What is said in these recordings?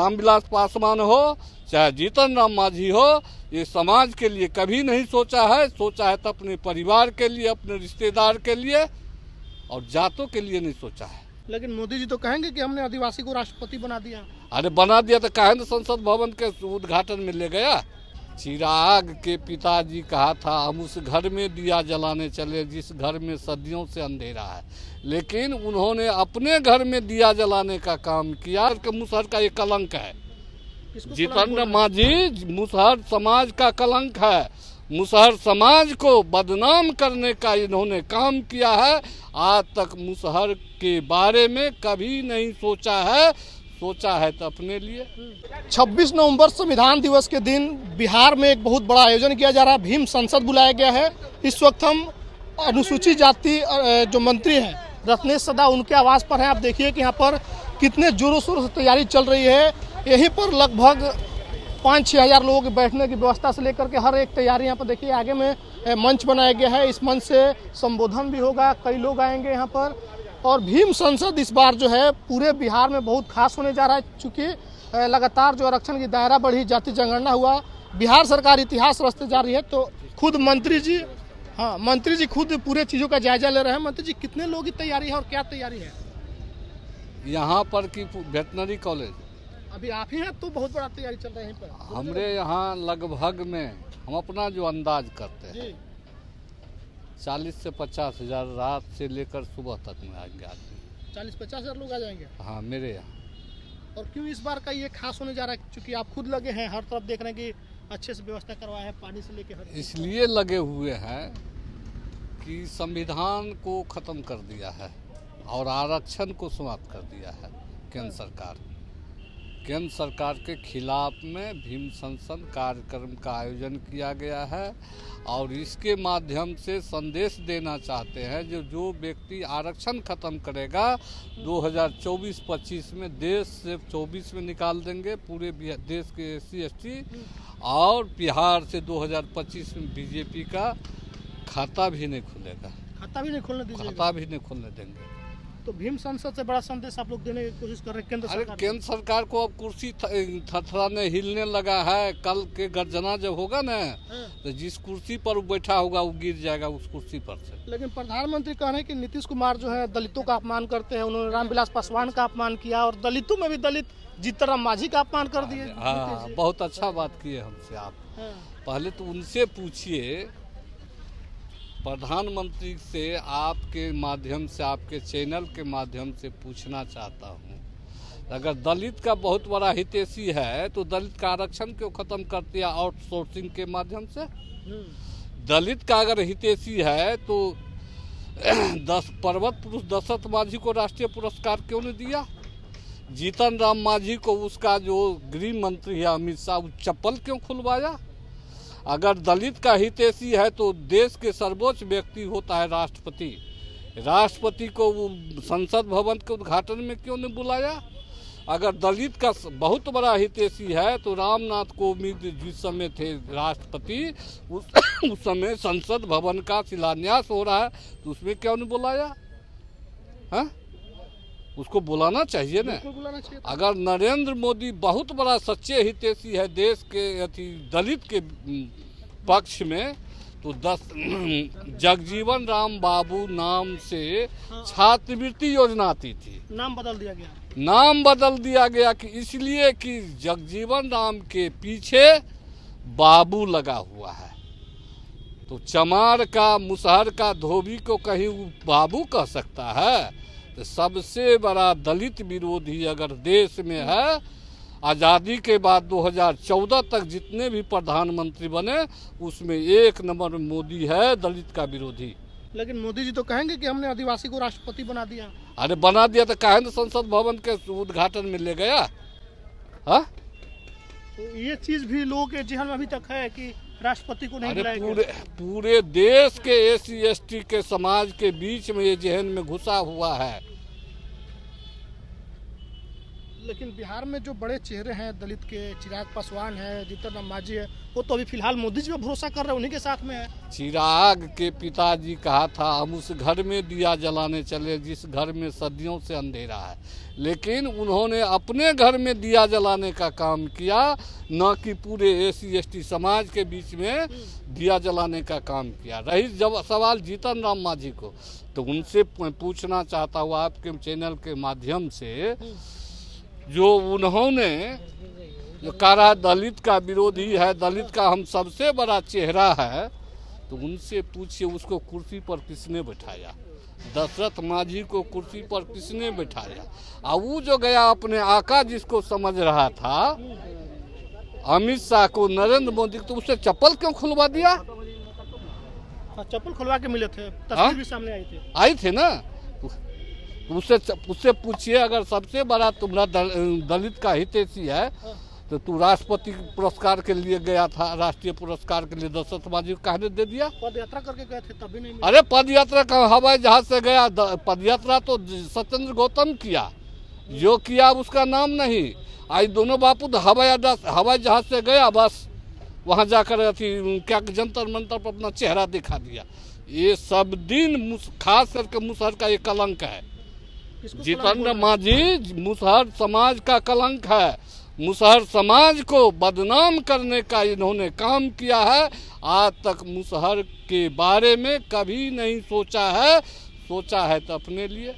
रामविलास पासवान हो चाहे जीतन राम मांझी हो, ये समाज के लिए कभी नहीं सोचा है। सोचा है तो अपने परिवार के लिए, अपने रिश्तेदार के लिए और जातों के लिए नहीं सोचा है। लेकिन मोदी जी तो कहेंगे कि हमने आदिवासी को राष्ट्रपति बना दिया। अरे बना दिया तो काहे न संसद भवन के उद्घाटन में ले गया। चिराग के पिताजी कहा था हम उस घर में दिया जलाने चले जिस घर में सदियों से अंधेरा है, लेकिन उन्होंने अपने घर में दिया जलाने का काम किया। मुसहर का ये कलंक है। जीतन मांझी मुसहर समाज का कलंक है। मुसहर समाज को बदनाम करने का इन्होंने काम किया है। आज तक मुसहर के बारे में कभी नहीं सोचा है। सोचा है तो अपने लिए। 26 नवंबर संविधान दिवस के दिन बिहार में एक बहुत बड़ा आयोजन किया जा रहा है। भीम संसद बुलाया गया है। इस वक्त हम अनुसूचित जाति जो मंत्री हैं रत्नेश सदा उनके आवास पर हैं। आप देखिए कि यहाँ पर कितने जोरों शोरों से तैयारी चल रही है। यहीं पर लगभग 5-6 हज़ार लोगों के बैठने की व्यवस्था से लेकर के हर एक तैयारी यहाँ पर देखिए। आगे में मंच बनाया गया है। इस मंच से संबोधन भी होगा, कई लोग आएंगे यहाँ पर। और भीम संसद इस बार जो है पूरे बिहार में बहुत खास होने जा रहा है, चूँकि लगातार जो आरक्षण की दायरा बढ़ी, जाति जनगणना हुआ, बिहार सरकार इतिहास रचते जा रही है। तो खुद मंत्री जी खुद पूरे चीज़ों का जायजा ले रहे हैं। मंत्री जी कितने लोगों की तैयारी है और क्या तैयारी है यहाँ पर की वेटनरी कॉलेज? अभी आप ही हैं तो बहुत बड़ा तैयारी चल रही है यहाँ पर। हमरे यहाँ लगभग में हम अपना जो अंदाज करते हैं 40 से 50 हज़ार रात से लेकर सुबह तक में आएंगे आदमी। 40-50 हज़ार लोग आ जाएंगे? हाँ, मेरे यहाँ। और क्यों इस बार का ये खास होने जा रहा है? क्योंकि आप खुद लगे हैं, हर तरफ देख रहे हैं कि अच्छे से व्यवस्था करवाया है, पानी से लेके हर। इसलिए लगे हुए हैं कि संविधान को ख़त्म कर दिया है और आरक्षण को समाप्त कर दिया है केंद्र सरकार। केंद्र सरकार के खिलाफ में भीम संसद कार्यक्रम का आयोजन किया गया है और इसके माध्यम से संदेश देना चाहते हैं जो व्यक्ति आरक्षण खत्म करेगा 2024-25 में देश से 24 में निकाल देंगे पूरे देश के SC ST, और बिहार से 2025 में बीजेपी का खाता भी नहीं खुलेगा। खाता भी नहीं खोलने देंगे। तो भीम संसद से बड़ा संदेश आप लोग देने की कोशिश कर रहे हैं केंद्र सरकार। केंद्र सरकार को अब कुर्सी थरथराने हिलने लगा है। कल के गर्जना जब होगा ना तो जिस कुर्सी पर वो बैठा होगा वो गिर जाएगा उस कुर्सी पर से। लेकिन प्रधानमंत्री कह रहे हैं कि नीतीश कुमार जो है दलितों का अपमान करते हैं। उन्होंने रामविलास पासवान का अपमान किया और दलितों में भी दलित जीतन राम मांझी का अपमान कर दिए। हाँ, बहुत अच्छा बात किए हमसे आप। पहले तो उनसे पूछिए, प्रधानमंत्री से आपके माध्यम से, आपके चैनल के माध्यम से पूछना चाहता हूँ, अगर दलित का बहुत बड़ा हितैषी है तो दलित का आरक्षण क्यों खत्म कर दिया आउटसोर्सिंग के माध्यम से? दलित का अगर हितैषी है तो 10 पर्वत पुरुष दशरथ मांझी को राष्ट्रीय पुरस्कार क्यों नहीं दिया? जीतन राम मांझी को उसका जो गृह मंत्री है अमित शाह वो चप्पल क्यों खुलवाया? अगर दलित का हितैषी है तो देश के सर्वोच्च व्यक्ति होता है राष्ट्रपति। राष्ट्रपति को वो संसद भवन के उद्घाटन में क्यों नहीं बुलाया? अगर दलित का बहुत बड़ा हितैषी है तो रामनाथ कोविंद जिस समय थे राष्ट्रपति उस समय संसद भवन का शिलान्यास हो रहा है तो उसमें क्यों नहीं बुलाया? हाँ, उसको बुलाना चाहिए ना। अगर नरेंद्र मोदी बहुत बड़ा सच्चे हितैषी है देश के दलित के पक्ष में तो जगजीवन राम बाबू नाम से छात्रवृत्ति योजना आती थी। नाम बदल दिया गया कि इसलिए कि जगजीवन राम के पीछे बाबू लगा हुआ है। तो चमार का, मुसहर का, धोबी को कहीं बाबू कह सकता है? सबसे बड़ा दलित विरोधी अगर देश में है, आज़ादी के बाद 2014 तक जितने भी प्रधानमंत्री बने उसमें 1 नंबर मोदी है दलित का विरोधी। लेकिन मोदी जी तो कहेंगे कि हमने आदिवासी को राष्ट्रपति बना दिया। अरे बना दिया तो काहे न संसद भवन के उद्घाटन में ले गया? हाँ, तो ये चीज भी लोगों के जहन में अभी तक है कि राष्ट्रपति को नहीं बुलाएंगे। पूरे देश के SC ST के समाज के बीच में ये जहन में घुसा हुआ है। लेकिन बिहार में जो बड़े चेहरे हैं दलित के, चिराग पासवान है, जीतन राम मांझी है, वो तो अभी फिलहाल मोदी जी पे भरोसा कर रहे हैं, उन्हीं के साथ में है। चिराग के पिताजी कहा था हम उस घर में दिया जलाने चले जिस घर में सदियों से अंधेरा है, लेकिन उन्होंने अपने घर में दिया जलाने का काम किया, न कि पूरे SC/ST समाज के बीच में दिया जलाने का काम किया। रही जब सवाल जीतन राम मांझी को, तो उनसे पूछना चाहता हूँ आपके चैनल के माध्यम से, जो उन्होंने जो कहा दलित का विरोधी है, दलित का हम सबसे बड़ा चेहरा है, तो उनसे पूछिए उसको कुर्सी पर किसने बैठाया? दशरथ मांझी को कुर्सी पर किसने बैठाया? और वो जो गया अपने आका जिसको समझ रहा था, अमित शाह को, नरेंद्र मोदी को, तो उससे चप्पल क्यों खुलवा दिया? चप्पल खुलवा के मिले थे, तस्वीर भी सामने आई थे ना। उससे पूछिए, अगर सबसे बड़ा तुम्हारा दलित का हितैषी है, तो तू राष्ट्रपति पुरस्कार के लिए गया था, राष्ट्रीय पुरस्कार के लिए दशरथ मांझी को कहने दे दिया? पद यात्रा करके गए थे तभी नहीं। अरे पद यात्रा का हवाई जहाज से गया, पद यात्रा तो सत्येंद्र गौतम किया, जो किया उसका नाम नहीं। आज दोनों बापू हवाई जहाज से गया, बस वहाँ जाकर क्या जंतर मंतर पर अपना चेहरा दिखा दिया। ये सब दिन खास करके मुसहर का ये कलंक है। जीतन मांझी मुसहर समाज का कलंक है। मुसहर समाज को बदनाम करने का इन्होंने काम किया है। आज तक मुसहर के बारे में कभी नहीं सोचा है। सोचा है तो अपने लिए,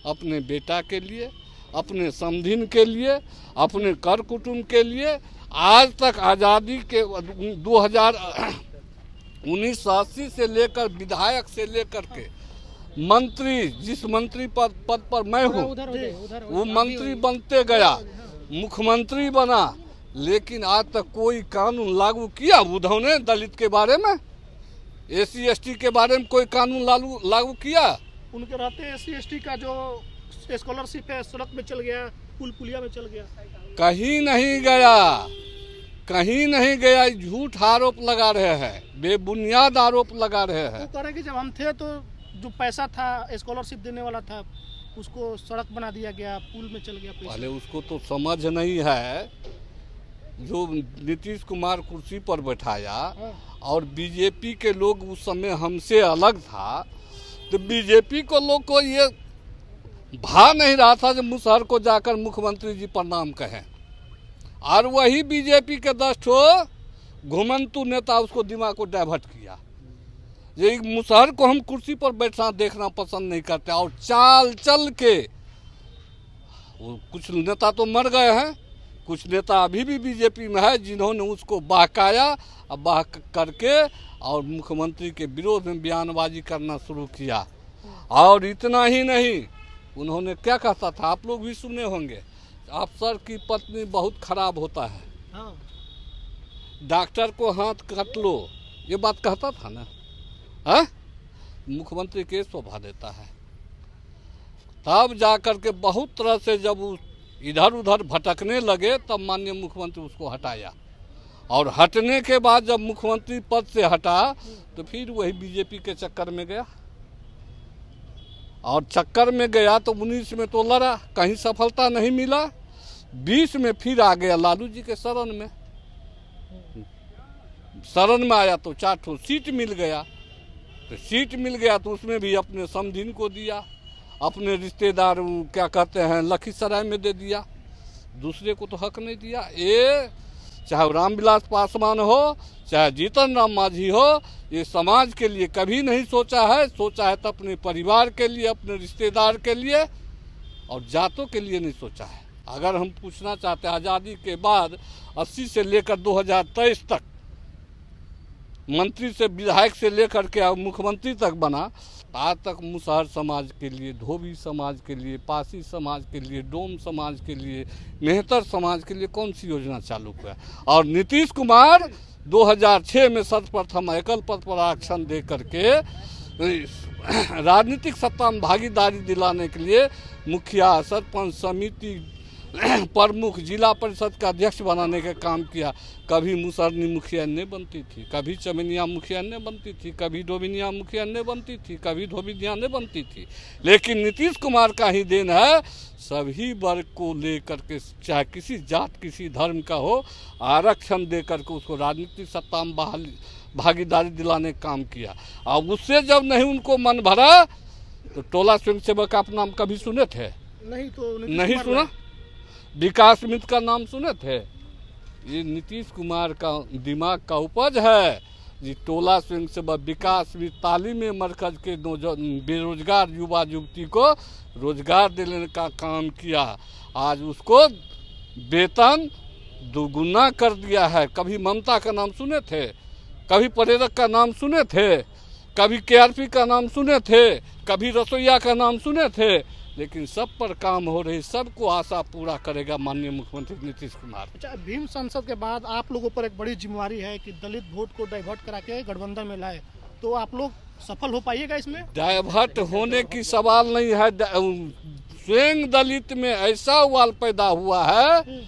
अपने बेटा के लिए, अपने समधिन के लिए, अपने कर कुटुंब के लिए। आज तक आज़ादी के 1980 से लेकर विधायक से लेकर के मंत्री, जिस मंत्री पद पर मैं हूँ, वो मंत्री बनते गया, मुख्यमंत्री बना, लेकिन आज तक कोई कानून लागू किया उद्धव ने दलित के बारे में? SC/ST के बारे में कोई कानून लागू किया? उनके रहते SC/ST का जो स्कॉलरशिप है सड़क में चल गया, पुलिया में चल गया, कहीं नहीं गया, कहीं नहीं गया। झूठ आरोप लगा रहे हैं, बेबुनियाद आरोप लगा रहे हैं। वो कह रहे कि जब हम थे तो जो पैसा था स्कॉलरशिप देने वाला था, उसको सड़क बना दिया गया, पुल में चल गया पैसा। पहले उसको तो समझ नहीं है। जो नीतीश कुमार कुर्सी पर बैठाया और बीजेपी के लोग उस समय हमसे अलग था, तो बीजेपी को लोग को ये भा नहीं रहा था जो मुसहर को जाकर मुख्यमंत्री जी प्रणाम कहें, और वही बीजेपी के 10 ठो घुमंतु नेता उसको दिमाग को डाइवर्ट किया। ये मुसहर को हम कुर्सी पर बैठना देखना पसंद नहीं करते। और चाल चल के कुछ नेता तो मर गए हैं, कुछ नेता अभी भी बीजेपी में है, जिन्होंने उसको बहकाया, अब बह करके और मुख्यमंत्री के विरोध में बयानबाजी करना शुरू किया। और इतना ही नहीं, उन्होंने क्या कहता था, आप लोग भी सुने होंगे, अफसर की पत्नी बहुत खराब होता है, डॉक्टर को हाथ काट लो, ये बात कहता था ना। मुख्यमंत्री केस शोभा देता है। तब जाकर के बहुत तरह से जब इधर उधर भटकने लगे, तब माननीय मुख्यमंत्री उसको हटाया, और हटने के बाद जब मुख्यमंत्री पद से हटा, तो फिर वही बीजेपी के चक्कर में गया, और चक्कर में गया तो 19 में तो लड़ा, कहीं सफलता नहीं मिला। 20 में फिर आ गया लालू जी के शरण में। शरण में आया तो 4 ठो सीट मिल गया, तो सीट मिल गया तो उसमें भी अपने समधिन को दिया, अपने रिश्तेदार क्या कहते हैं लखीसराय में दे दिया, दूसरे को तो हक नहीं दिया। ये चाहे रामविलास पासवान हो, चाहे जीतन राम मांझी हो, ये समाज के लिए कभी नहीं सोचा है। सोचा है तो अपने परिवार के लिए, अपने रिश्तेदार के लिए, और जातों के लिए नहीं सोचा है। अगर हम पूछना चाहते हैं, आज़ादी के बाद 80 से लेकर 2023 तक मंत्री से, विधायक से लेकर के मुख्यमंत्री तक बना, आज तक मुसहर समाज के लिए, धोबी समाज के लिए, पासी समाज के लिए, डोम समाज के लिए, मेहतर समाज के लिए कौन सी योजना चालू हुआ? और नीतीश कुमार 2006 में सर्वप्रथम एकल पद पर आरक्षण दे करके राजनीतिक सत्ता में भागीदारी दिलाने के लिए मुखिया, सरपंच, समिति, प्रमुख जिला परिषद का अध्यक्ष बनाने का काम किया। कभी मुसरनी मुखिया नहीं बनती थी, कभी चमेनिया मुखिया नहीं बनती थी, कभी डोबिनिया मुखिया नहीं बनती थी, कभी धोबिनिया नहीं बनती थी। लेकिन नीतीश कुमार का ही देन है, सभी वर्ग को लेकर के, चाहे किसी जात किसी धर्म का हो, आरक्षण दे करके उसको राजनीतिक सत्ता में भागीदारी दिलाने का काम किया। और उससे जब नहीं उनको मन भरा तो टोला स्वयंसेवक आप नाम कभी सुने थे? नहीं, तो नहीं सुना। विकास मित्र का नाम सुने थे? ये नीतीश कुमार का दिमाग का उपज है। जी टोला स्वयंसेवक विकास मित्र तालीम मरकज के बेरोजगार युवा युवती को रोजगार देने का काम किया। आज उसको वेतन दोगुना कर दिया है। कभी ममता का नाम सुने थे? कभी प्रेरक का नाम सुने थे? कभी केआरपी का नाम सुने थे? कभी रसोईया का नाम सुने थे? लेकिन सब पर काम हो रही, सबको आशा पूरा करेगा माननीय मुख्यमंत्री नीतीश कुमार। अच्छा, भीम संसद के बाद आप लोगों पर एक बड़ी जिम्मेवारी है कि दलित वोट को डाइवर्ट करा के गठबंधन में लाए, तो आप लोग सफल हो पाइएगा इसमें? डाइवर्ट होने की सवाल नहीं है। स्वयं दलित में ऐसा उबाल पैदा हुआ है,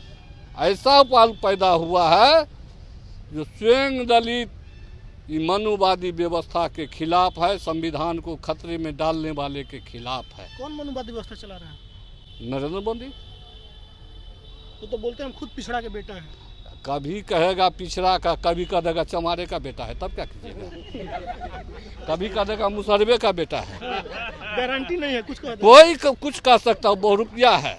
ऐसा उबाल पैदा हुआ है जो स्वयं दलित मनुवादी व्यवस्था के खिलाफ है, संविधान को खतरे में डालने वाले के खिलाफ है। कौन मनुवादी व्यवस्था चला रहा है? नरेंद्र मोदी। तो बोलते हैं हम खुद पिछड़ा के बेटा है। कभी कहेगा पिछड़ा का, कभी कह देगा चमारे का बेटा है, तब क्या कीजिएगा? कभी कह देगा मुसरबे का बेटा है। गारंटी नहीं है कुछ का। कोई कुछ कह सकता है, बहुत रुपया है।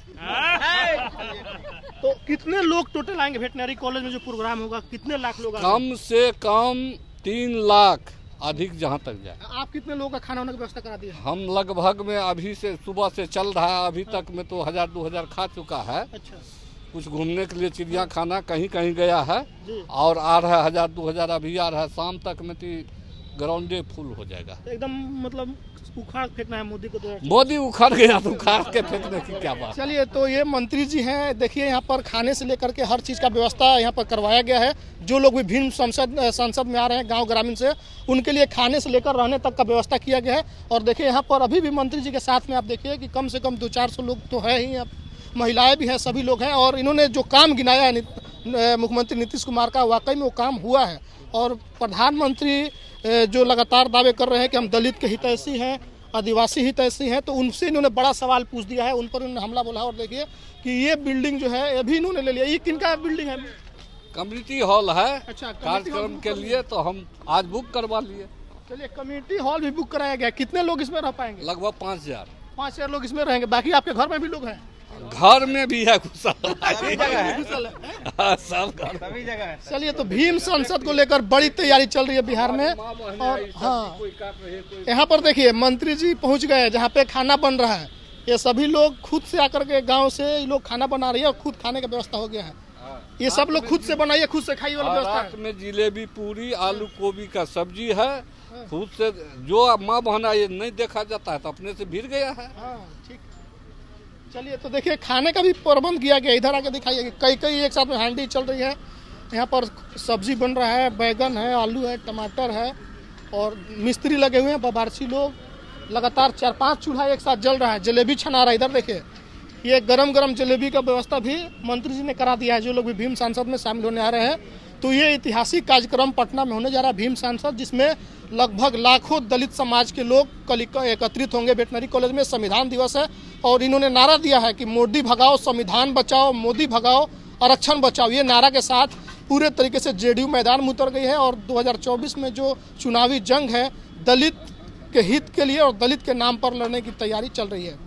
तो कितने लोग टोटल आएंगे वेटनरी कॉलेज में जो प्रोग्राम होगा? कितने लाख लोग आएंगे? कम से कम 3 लाख, अधिक जहाँ तक जाए। आप कितने लोगों का खाना होने की व्यवस्था करा दी है? हम लगभग में अभी से सुबह से चल रहा है, अभी तक में तो 1000-2000 खा चुका है। अच्छा। कुछ घूमने के लिए चिड़िया खाना कहीं कहीं गया है और आ रहा है 1000-2000 अभी आ रहा है। शाम तक में तो ग्राउंडे फुल हो जाएगा। एकदम मतलब उखाड़ फेंकना है मोदी को। मोदी उखाड़ गया तो उखाड़ के फेंकने की क्या बात। चलिए, तो ये मंत्री जी हैं, देखिए यहाँ पर खाने से लेकर के हर चीज़ का व्यवस्था यहाँ पर करवाया गया है। जो लोग भी भीम संसद में आ रहे हैं गांव ग्रामीण से, उनके लिए खाने से लेकर रहने तक का व्यवस्था किया गया है। और देखिए यहाँ पर अभी भी मंत्री जी के साथ में आप देखिए कि कम से कम 200-400 लोग तो है ही, महिलाएं भी हैं, सभी लोग हैं। और इन्होंने जो काम गिनाया है मुख्यमंत्री नीतीश कुमार का, वाकई में वो काम हुआ है। और प्रधानमंत्री जो लगातार दावे कर रहे हैं कि हम दलित के हितैषी हैं, आदिवासी हितैषी हैं, तो उनसे इन्होंने बड़ा सवाल पूछ दिया है, उन पर इन्होंने हमला बोला। और देखिए कि ये बिल्डिंग जो है अभी इन्होंने ले लिया। ये किनका बिल्डिंग है? कम्युनिटी हॉल है। अच्छा, कार्यक्रम के लिए तो हम आज बुक करवा लिए। चलिए, कम्युनिटी हॉल भी बुक कराया गया। कितने लोग इसमें रह पाएंगे? लगभग 5000। 5000 लोग इसमें रहेंगे। बाकी आपके घर में भी लोग हैं? घर में भी है घुसा, सभी जगह है। सब घर, सभी जगह है। चलिए, तो भीम संसद को लेकर बड़ी तैयारी चल रही है बिहार में। और हाँ, यहाँ पर देखिए मंत्री जी पहुँच गए जहाँ पे खाना बन रहा है। ये सभी लोग खुद से आकर के गांव से ये लोग खाना बना रही है और खुद खाने का व्यवस्था हो गया है। ये सब लोग खुद से बनाइए, खुद से खाइए वाली व्यवस्था है। में जिलेबी, पूरी, आलू गोभी का सब्जी है। खुद से जो माँ बहना ये नहीं देखा जाता है तो अपने से भीड़ गया है। ठीक। चलिए, तो देखिए खाने का भी प्रबंध किया गया। इधर आके दिखाइए कि कई एक साथ में हांडी चल रही है। यहाँ पर सब्जी बन रहा है, बैगन है, आलू है, टमाटर है और मिस्त्री लगे हुए हैं, बाबार्ची लोग। लगातार 4-5 चूल्हा एक साथ जल रहा है। जलेबी छना रहा है। इधर देखिए, ये गरम जलेबी का व्यवस्था भी मंत्री जी ने करा दिया है। जो लोग भी भीम सांसद में शामिल होने आ रहे हैं, तो ये ऐतिहासिक कार्यक्रम पटना में होने जा रहा है भीम सांसद, जिसमें लगभग लाखों दलित समाज के लोग कल एकत्रित होंगे। वेटनरी कॉलेज में संविधान दिवस है और इन्होंने नारा दिया है कि मोदी भगाओ, संविधान बचाओ, मोदी भगाओ, आरक्षण बचाओ। ये नारा के साथ पूरे तरीके से जेडीयू मैदान में उतर गई है। और 2024 में जो चुनावी जंग है, दलित के हित के लिए और दलित के नाम पर लड़ने की तैयारी चल रही है।